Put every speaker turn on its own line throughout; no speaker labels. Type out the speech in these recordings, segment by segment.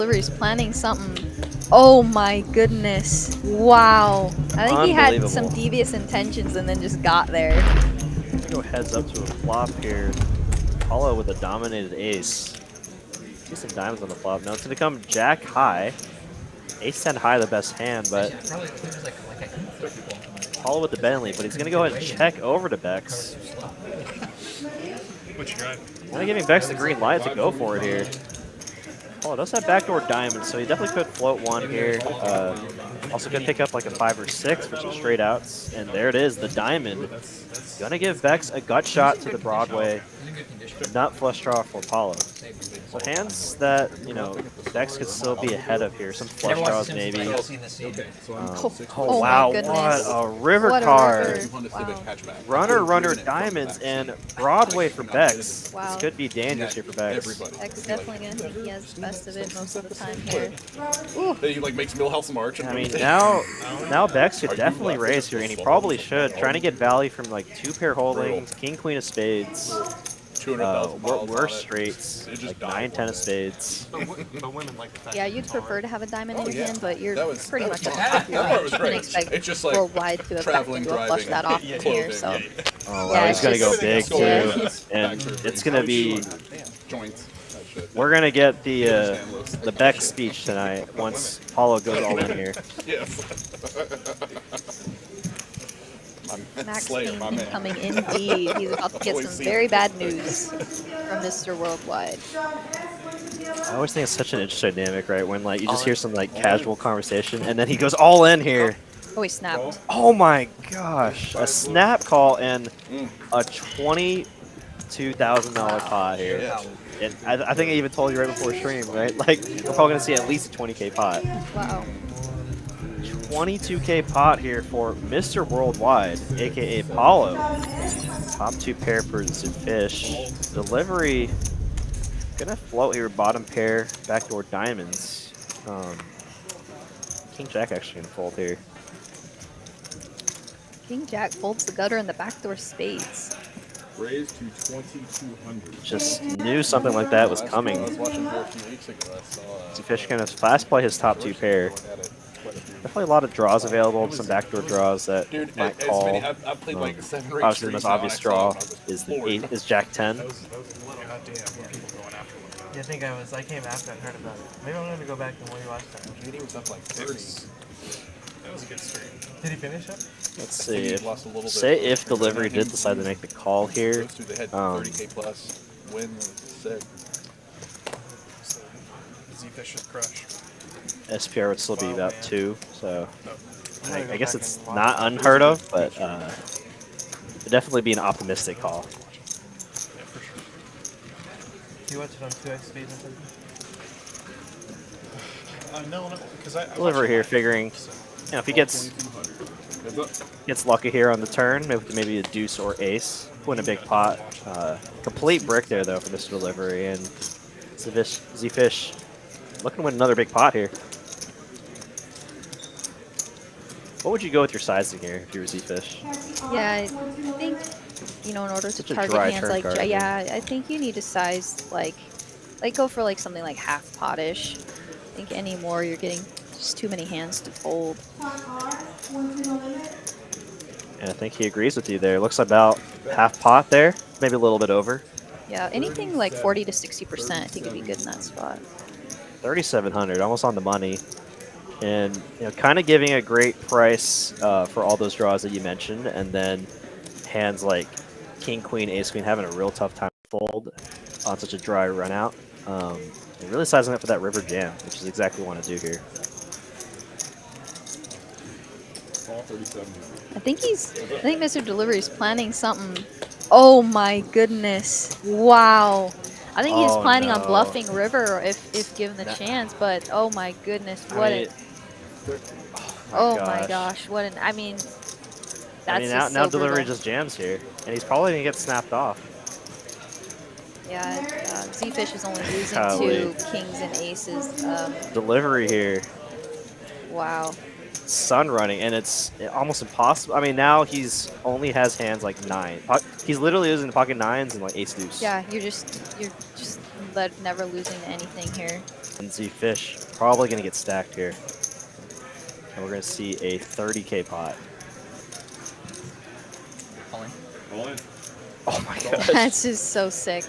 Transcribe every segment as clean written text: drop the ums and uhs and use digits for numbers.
Delivery is planning something. Oh my goodness. Wow. I think he had some devious intentions and then just got there.
Go heads up to a flop here. Apollo with a dominated ace. See some diamonds on the flop. Now it's going to come jack high. Ace 10 high, the best hand, but Apollo with the Bentley, but he's going to go ahead and check over to Bex. Kind of giving Bex the green light to go for it here. Oh, does have backdoor diamonds, so he definitely could float one here. Also could pick up like a 5 or 6 for some straight outs. And there it is, the diamond. Gonna give Bex a gut shot to the Broadway. Nut flush draw for Apollo. So hands that, you know, Bex could still be ahead of here. Some flush draws maybe. Oh wow, what a river card.
Wow.
Runner, diamonds, and Broadway for Bex.
Wow.
This could be dangerous here for Bex.
Bex definitely gonna think he has the best of it most of the time here.
He like makes Millhouse March.
I mean, now Bex could definitely raise here, and he probably should. Trying to get value from like 2-pair holdings, king, queen of spades. Worse straights, like 9, 10 of spades.
Yeah, you'd prefer to have a diamond in your hand, but you're pretty much
you
can expect Worldwide to effectively flush that off in here. So,
oh wow, he's gonna go big too, and it's gonna be. We're gonna get the Bex speech tonight once Apollo goes all in here.
Max King incoming indeed. He's about to get some very bad news from Mr. Worldwide.
I always think it's such an interesting dynamic, right? When like you just hear some like casual conversation, and then he goes all in here.
Oh, he snapped.
Oh my gosh! A snap call and a $22,000 pot here. And I think I even told you right before stream, right? Like we're probably gonna see at least a 20K pot.
Wow.
22K pot here for Mr. Worldwide, aka Apollo. Top 2 pair for Fish. Delivery gonna float here, bottom pair, backdoor diamonds. King Jack actually gonna fold here.
King Jack folds the gutter and the backdoor spades.
Raised to 2,200.
Just knew something like that was coming. Fish gonna fast play his top 2 pair. Definitely a lot of draws available, some backdoor draws that might call. Obviously, the most obvious draw is Jack 10.
Yeah, I think I came after I heard about it. Maybe I'm going to go back and rewatch that.
He was up like 30.
That was a good stream. Did he finish it?
Let's see. Say if Delivery did decide to make the call here.
30K plus, win, sick.
Z-Fish's crush.
SPR would still be about 2, so I guess it's not unheard of, but it'd definitely be an optimistic call.
Yeah, for sure. Do you watch it on 2x speed or something?
No, because I
Delivery here, figuring, you know, if he gets lucky here on the turn, maybe a deuce or ace, win a big pot. Complete brick there though for Mr. Delivery, and Z-Fish looking to win another big pot here. What would you go with your sizing here if you were Z-Fish?
Yeah, I think, you know, in order to target hands like, yeah, I think you need to size, like go for like something like half potish. I think any more, you're getting just too many hands to fold.
And I think he agrees with you there. Looks about half pot there, maybe a little bit over.
Yeah, anything like 40 to 60%, I think would be good in that spot.
3,700, almost on the money. And you know, kind of giving a great price for all those draws that you mentioned, and then hands like King, Queen, Ace, Queen having a real tough time to fold on such a dry run out. And really sizing up for that river jam, which is exactly what we want to do here.
I think Mr. Delivery is planning something. Oh my goodness! Wow. I think he's planning on bluffing river if given the chance, but oh my goodness, what my gosh, what an, I mean, that's
now Delivery just jams here, and he's probably gonna get snapped off.
Yeah, Z-Fish is only losing to kings and aces.
Delivery here.
Wow.
Sun running, and it's almost impossible. I mean, now he's only has hands like 9. He's literally using pocket 9s and like ace deuce.
Yeah, you're just never losing to anything here.
And Z Fish probably going to get stacked here. And we're going to see a 30K pot.
All in.
Oh my gosh.
That's just so sick.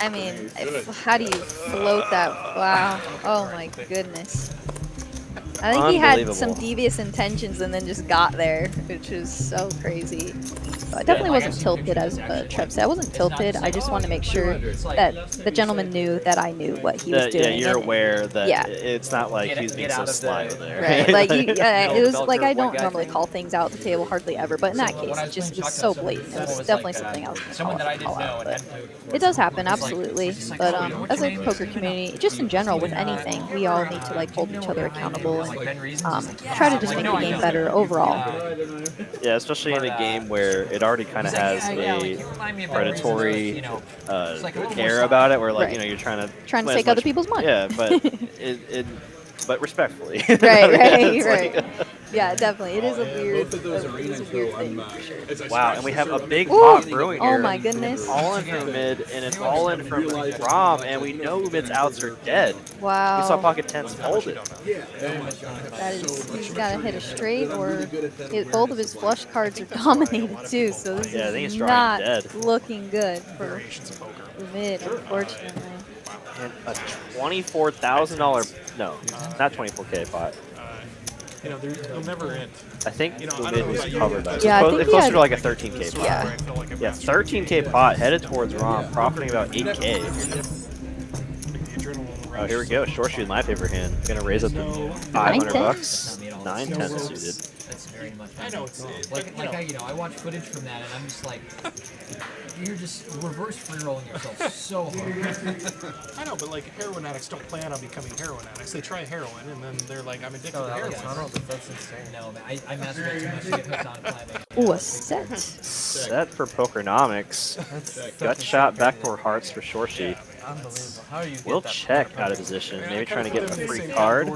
I mean, how do you float that? Wow. Oh my goodness. I think he had some
Unbelievable.
devious intentions and then just got there, which is so crazy. So I definitely wasn't tilted, as Trev said. I wasn't tilted. I just wanted to make sure that the gentleman knew that I knew what he was doing.
Yeah, you're aware that
yeah.
it's not like he's being so sly there.
Right. Like, it was like I don't normally call things out at the table, hardly ever. But in that case, it just was so blatant. It was definitely something I was going to call out. But it does happen, absolutely. But as a poker community, just in general with anything, we all need to like hold each other accountable and try to just make the game better overall.
Yeah, especially in a game where it already kind of has a predatory air about it, where like you're trying to
take other people's money.
Yeah, but but respectfully.
Right. Yeah, definitely. It is a weird thing. For sure.
Wow, and we have a big pot brewing here.
Oh my goodness.
All in from mid, and it's all in from Rom, and we know mid's outs are dead.
Wow.
We saw pocket tens folded.
That is, he's got to hit a straight, or both of his flush cards are dominated too. So this is not looking good for mid, unfortunately.
And a $24,000, no, not 24K pot.
They'll never end.
I think mid was covered by.
Yeah, I think
it's closer to like a 13K pot.
Yeah.
13K pot headed towards Rom, profiting about 8K. Oh, here we go. Short shoot in my favorite hand. Gonna raise up to $500. 9-10 suited.
That's very much. I know it's I watch footage from that, and I'm just like, you're just reverse free rolling yourself so hard.
I know, but like heroin addicts don't plan on becoming heroin addicts. They try heroin, and then they're like, I'm addicted to heroin.
That's insane. No, man, I masturbate too much to get hooked on climbing.
Ooh, a set.
Set for Pokernomics. Gut shot backdoor hearts for short sheet.
Unbelievable. How are you?
We'll check out of position. Maybe trying to get a free card.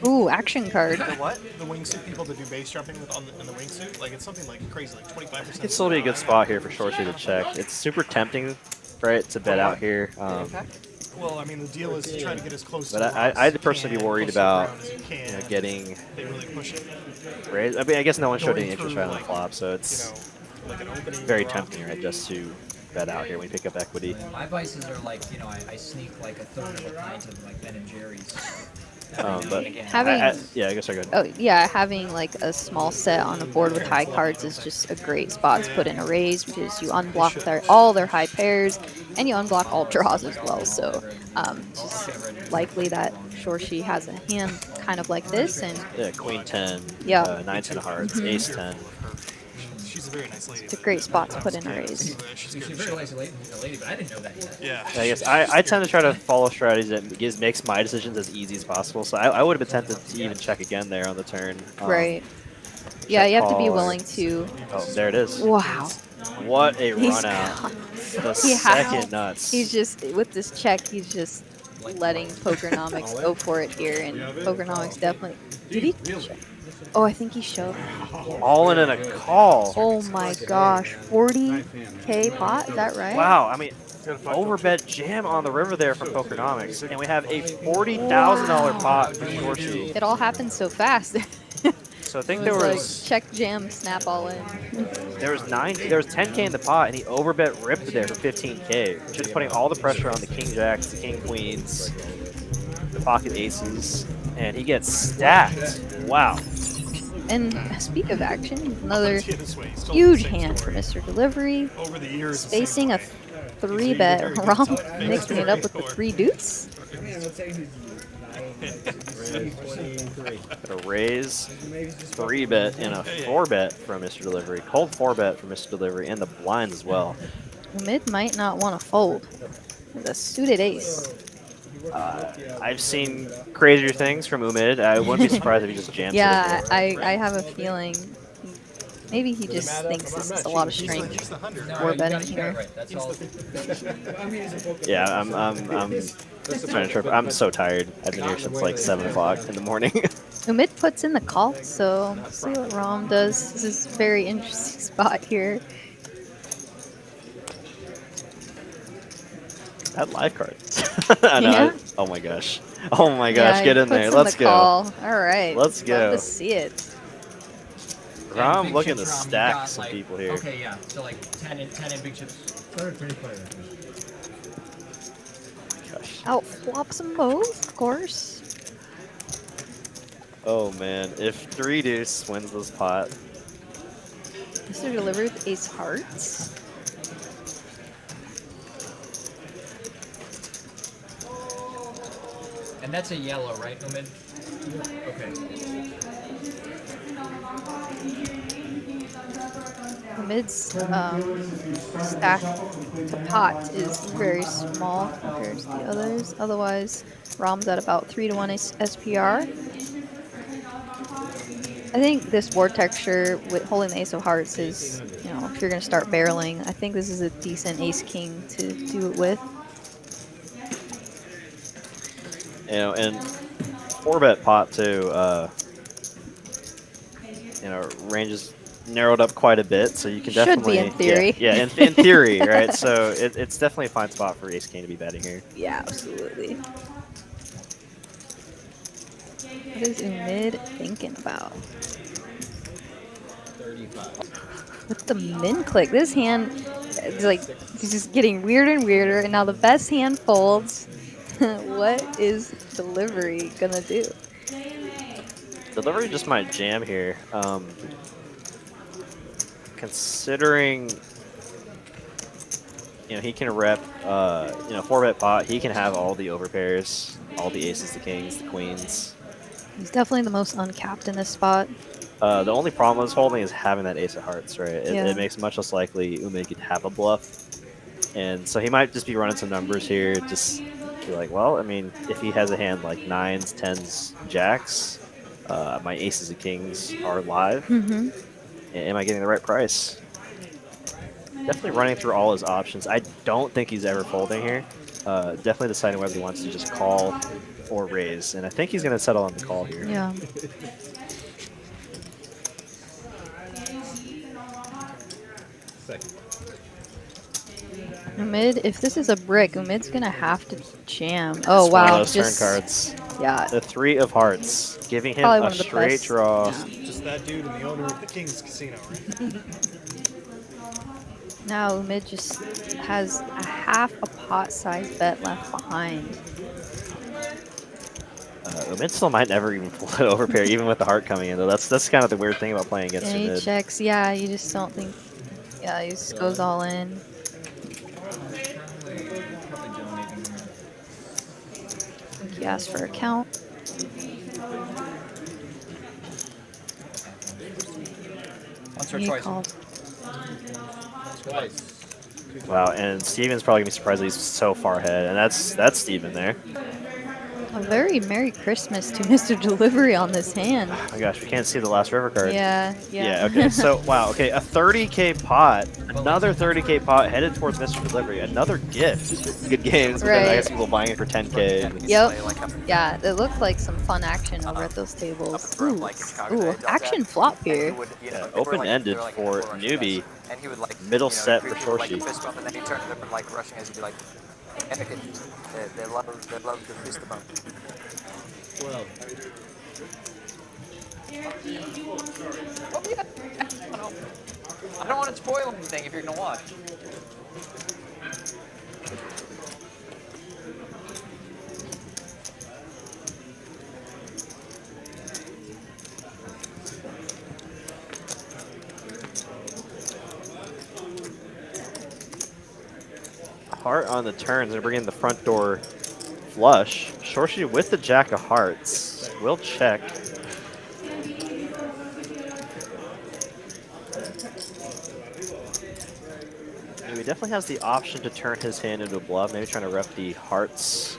Ooh, action card.
The what? The wingsuit people that do base jumping in the wingsuit. Like it's something like crazy, like 25%.
It's still be a good spot here for short sheet to check. It's super tempting, right, to bet out here.
Well, I mean, the deal is to try to get as close.
But I'd personally be worried about getting raised. I mean, I guess no one showed any interest right on the flop, so it's very tempting, right, just to bet out here when we pick up equity.
My vices are like, I sneak like a third of a pint of like Ben and Jerry's.
But
having
I guess I go.
Oh yeah, having like a small set on the board with high cards is just a great spot to put in a raise, because you unblock all their high pairs and you unblock all draws as well. So it's just likely that Shorshi has a hand kind of like this, and
yeah, Queen 10,
yeah,
9-10 of hearts, Ace 10.
She's a very nice lady.
It's a great spot to put in a raise.
She's a very nice lady, but I didn't know that yet.
Yeah.
I guess I tend to try to follow strategies that makes my decisions as easy as possible. So I would have been tempted to even check again there on the turn.
Right. Yeah, you have to be willing to.
Oh, there it is.
Wow.
What a run out. The second nuts.
He's just, with this check, he's just letting Pokernomics go for it here, and Pokernomics definitely. Did he? Oh, I think he showed.
All in a call.
Oh my gosh, 40K pot, is that right?
Wow, I mean, OverbetJam on the river there for Pokernomics, and we have a $40,000 pot for Shorshi.
It all happened so fast.
So I think there was
like check, jam, snap all in.
There was 10K in the pot, and he overbet ripped there for 15K, just putting all the pressure on the king jacks, the king queens, the pocket aces, and he gets stacked. Wow.
And speak of action, another huge hand for Mr. Delivery. Facing a 3-bet, Rom mixing it up with the 3 deuce.
Got a raise, 3-bet, and a 4-bet from Mr. Delivery. Cold 4-bet from Mr. Delivery, and the blinds as well.
Mid might not want to fold with a suited ace.
I've seen crazier things from Umid. I wouldn't be surprised if he just jams it.
Yeah, I have a feeling maybe he just thinks this is a lot of strength for betting here.
Yeah, I'm trying to trip. I'm so tired. I've been here since like 7 o'clock in the morning.
Umid puts in the call, so let's see what Rom does. This is a very interesting spot here.
That live card.
Yeah.
Oh my gosh. Oh my gosh,
Yeah,
get
he
in there.
puts in
Let's
the
go.
call. All right.
Let's
Love
go.
to see it.
Rom
big
looking to
chips, Rom, you
stack
got,
some
like,
people here.
Okay, yeah. So like 10 and big chips.
Gosh.
Out flops them both, of course.
Oh man, if 3 deuce wins this pot.
Mr. Delivery with ace hearts.
And that's a yellow, right, Umid? Okay.
The mid's stack to pot is very small compared to the others. Otherwise, Rom's at about 3-1 SPR. I think this board texture with holding the ace of hearts is, you know, if you're going to start barreling, I think this is a decent ace king to do it with.
You know, and 4-bet pot too, you know, range is narrowed up quite a bit, so you can
Should
definitely
be in theory.
Yeah, in theory, right? So it's definitely a fine spot for ace king to be betting here.
Yeah, absolutely. What is Umid thinking about?
35.
With the min click, this hand is like it's just getting weirder and weirder, and now the best hand folds. What is Delivery gonna do?
Delivery just might jam here. Considering, you know, he can rep, you know, 4-bet pot, he can have all the overpairs, all the aces, the kings, the queens.
He's definitely the most uncapped in this spot.
The only problem with his holding is having that ace of hearts, right?
Yeah.
It makes it much less likely Umid could have a bluff. And so he might just be running some numbers here, just be like, well, I mean, if he has a hand like 9s, 10s, jacks, my aces and kings are live.
Mm-hmm.
Am I getting the right price? Definitely running through all his options. I don't think he's ever folding here. Definitely deciding whether he wants to just call or raise. And I think he's going to settle on the call here.
Yeah. Umid, if this is a brick, Umid's gonna have to jam. Oh
It's one of
wow,
those
just
turn cards.
yeah.
The 3 of hearts, giving him
Probably one
a
of the
straight
best.
draw.
Yeah.
Just that dude and the owner of the King's Casino, right?
Now Umid just has a half a pot size bet left behind.
Umid still might never even pull it over pair, even with the heart coming in, though. That's kind of the weird thing about playing against
And he
Umid.
checks. Yeah, you just don't think. Yeah, he just goes all in. I think he asked for a count.
Once or
He
twice.
called.
Twice.
Wow, and Steven's probably going to be surprised that he's so far ahead, and that's Steven there.
A very Merry Christmas to Mr. Delivery on this hand.
Oh my gosh, we can't see the last river card.
Yeah.
Okay, so, wow, okay, a 30K pot, another 30K pot headed towards Mr. Delivery, another gift. Good games, but then I
Right.
guess people buying it for 10K.
Yep. Yeah, it looked like some fun action over at those tables. Ooh, action flop here.
Yeah, open-ended for newbie.
And he would like
Middle set
he
for
would do, like, a
Shorshi.
fist bump, and then he turned it up and like rushing as he'd be like, and it, they love the fist bump.
Well.
Oh, yeah. I don't want to spoil anything if you're gonna watch.
Heart on the turns and bringing the front door flush. Shorshi with the jack of hearts. Will check. And he definitely has the option to turn his hand into a bluff. Maybe trying to rep the hearts.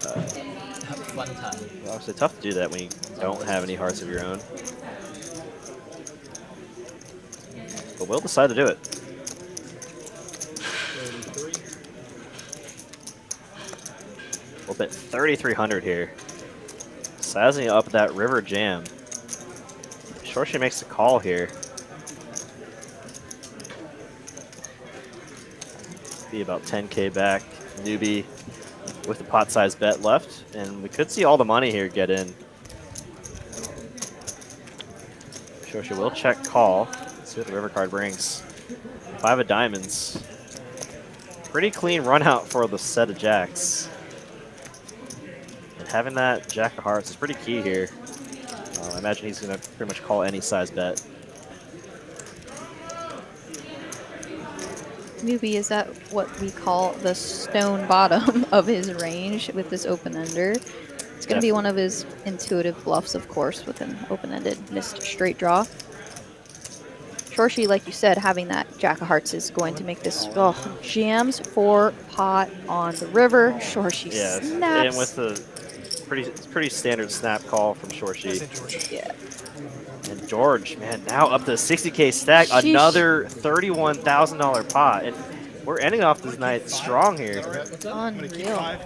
Fun time.
Obviously tough to do that when you don't have any hearts of your own. But we'll decide to do it. We'll bet 3,300 here. Sizing up that river jam. Shorshi makes the call here. Be about 10K back. Newbie with the pot size bet left, and we could see all the money here get in. Shoshi will check call. Let's see what the river card brings. 5 of diamonds. Pretty clean run out for the set of jacks. And having that jack of hearts is pretty key here. I imagine he's going to pretty much call any size bet.
Newbie, is that what we call the stone bottom of his range with this open-ender? It's going to be one of his intuitive bluffs, of course, with an open-ended missed straight draw. Shoshi, like you said, having that jack of hearts is going to make this jams for pot on the river. Shoshi snaps.
And with the pretty standard snap call from Shoshi.
Yeah.
And George, man, now up to 60K stack, another $31,000 pot. And we're ending off this night strong here.
Unreal.